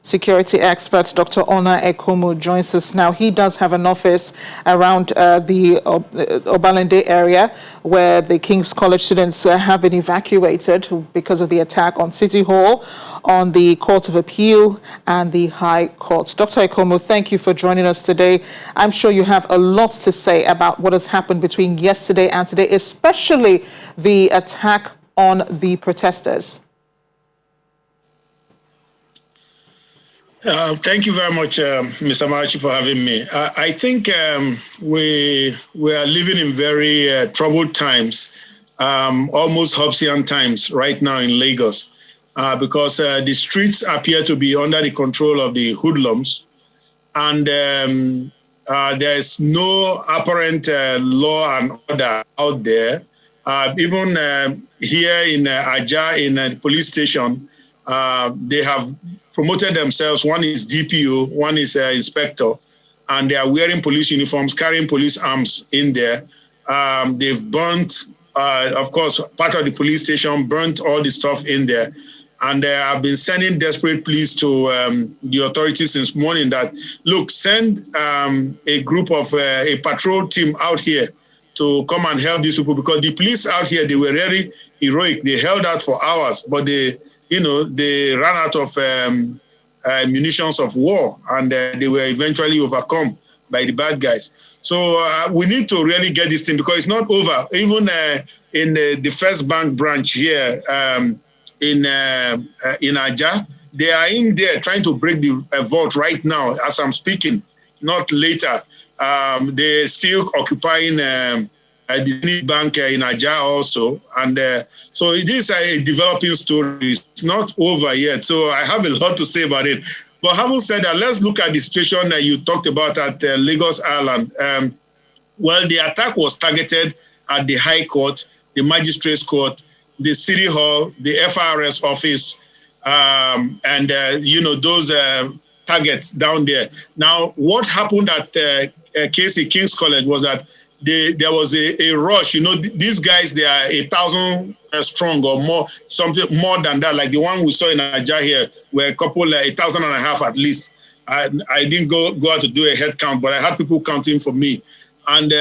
security expert Dr. Ona Ekhomu joins us now. He does have an office around the Obalende area where the King's College students have been evacuated because of the attack on City Hall, on the Court of Appeal and the High Court. Dr. Ekhomu, thank you for joining us today. I'm sure you have a lot to say about what has happened between yesterday and today, especially the attack on the protesters. Thank you very much, Mr. Marachi, for having me. I think we are living in very troubled times, almost Hobbesian times right now in Lagos, because the streets appear to be under the control of the Hoodlums, and there's no apparent law and order out there. Even here in Ajah, in the police station, they have promoted themselves. One is DPO, one is inspector, and they are wearing police uniforms, carrying police arms in there. They've burnt, of course, part of the police station, burnt all the stuff in there. And I've been sending desperate pleas to the authorities since morning that, look, send a group of a patrol team out here to come and help these people, because the police out here, they were very heroic. They held out for hours, but they ran out of munitions of war, and they were eventually overcome by the bad guys. So we need to really get this thing, because it's not over. Even in the First Bank branch here in Ajah, they are in there trying to break the vault right now as I'm speaking, not later. They're still occupying the bank in Ajah also, and so it is a developing story. It's not over yet, so I have a lot to say about it. But having said that, let's look at the situation that you talked about at Lagos Island. Well, the attack was targeted at the High Court, the Magistrates Court, the City Hall, the FRS office, and those targets down there. Now, what happened at KC King's College was that there was a rush. These guys, they are 1,000 strong or more, something more than that. Like the one we saw in Ajah here, were a couple, 1,500 at least. I didn't go out to do a head count, but I had people counting for me. And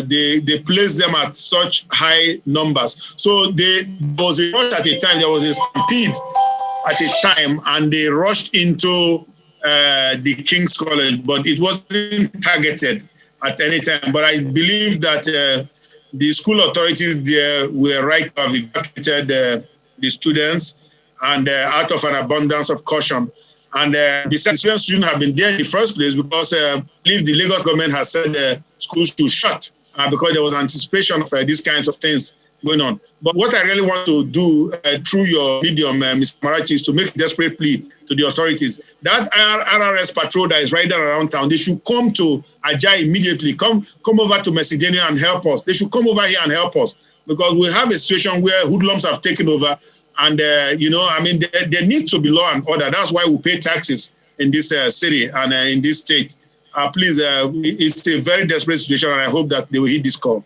they placed them at such high numbers. So there was a rush at a time. There was a stampede at a time, and they rushed into the King's College, but it wasn't targeted at any time. But I believe that the school authorities there were right to have evacuated the students, and out of an abundance of caution. And the students shouldn't have been there in the first place, because I believe the Lagos government has said schools to shut because there was anticipation of these kinds of things going on. But what I really want to do through your medium, Mr. Marachi, is to make a desperate plea to the authorities. That RRS patrol that is riding around town, they should come to Ajah immediately. Come over to Macedonia and help us. They should come over here and help us, because we have a situation where hoodlums have taken over. And, there needs to be law and order. That's why we pay taxes in this city and in this state. Please, it's a very desperate situation, and I hope that they will heed this call.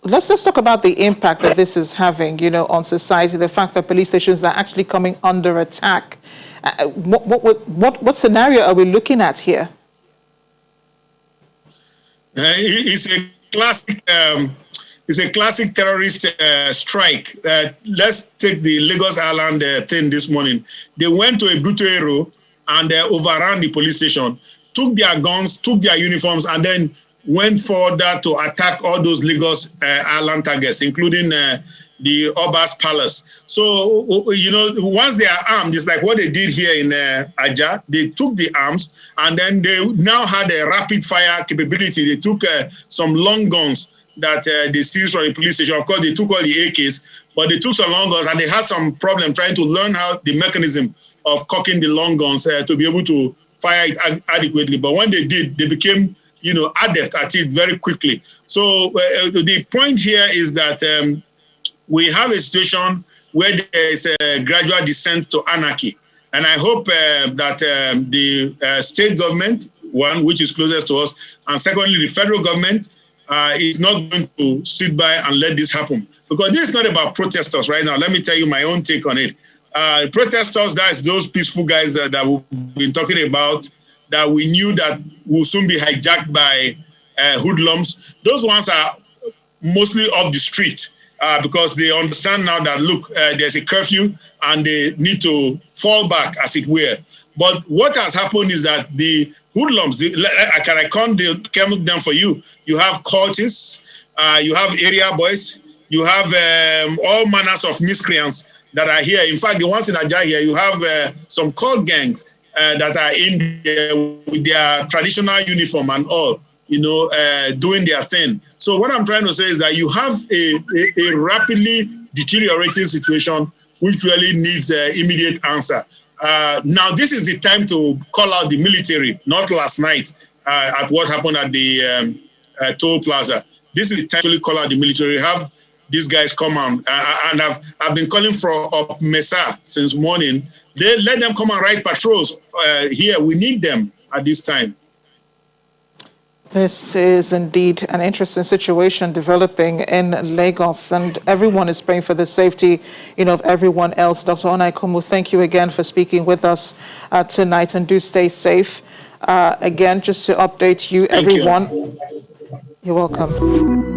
Let's just talk about the impact that this is having, on society, the fact that police stations are actually coming under attack. What scenario are we looking at here? It's a classic... It's a classic terrorist strike. Let's take the Lagos Island thing this morning. They went to a Butoero and overran the police station, took their guns, took their uniforms, and then went further to attack all those Lagos Island targets, including the Oba's Palace. So, once they are armed, it's like what they did here in Ajah. They took the arms, and then they now had a rapid fire capability. They took some long guns that they seized from the police station. Of course, they took all the AKs, but they took some long guns, and they had some problem trying to learn how the mechanism of cocking the long guns to be able to fire it adequately. But when they did, they became, adept at it very quickly. So the point here is that we have a situation where there is a gradual descent to anarchy. And I hope that the state government, one, which is closest to us, and secondly, the federal government, is not going to sit by and let this happen. Because this is not about protesters right now. Let me tell you my own take on it. Protesters, that's those peaceful guys that we've been talking about, that we knew that will soon be hijacked by hoodlums. Those ones are mostly off the street because they understand now that, look, there's a curfew and they need to fall back, as it were. But what has happened is that the hoodlums, can I count them for you? You have cultists, you have area boys, you have all manners of miscreants that are here. In fact, the ones in Ajah here, you have some cult gangs that are in there with their traditional uniform and all, doing their thing. So what I'm trying to say is that you have a rapidly deteriorating situation which really needs immediate answer. Now, this is the time to call out the military, not last night at what happened at the toll plaza. This is the time to call out the military. Have these guys come on, and I've been calling for Mesa since morning. Let them come and ride patrols here. We need them at this time. This is indeed an interesting situation developing in Lagos, and everyone is praying for the safety, of everyone else. Dr. Ona Ekhomu, thank you again for speaking with us tonight, and do stay safe. Again, just to update you, everyone. You're welcome.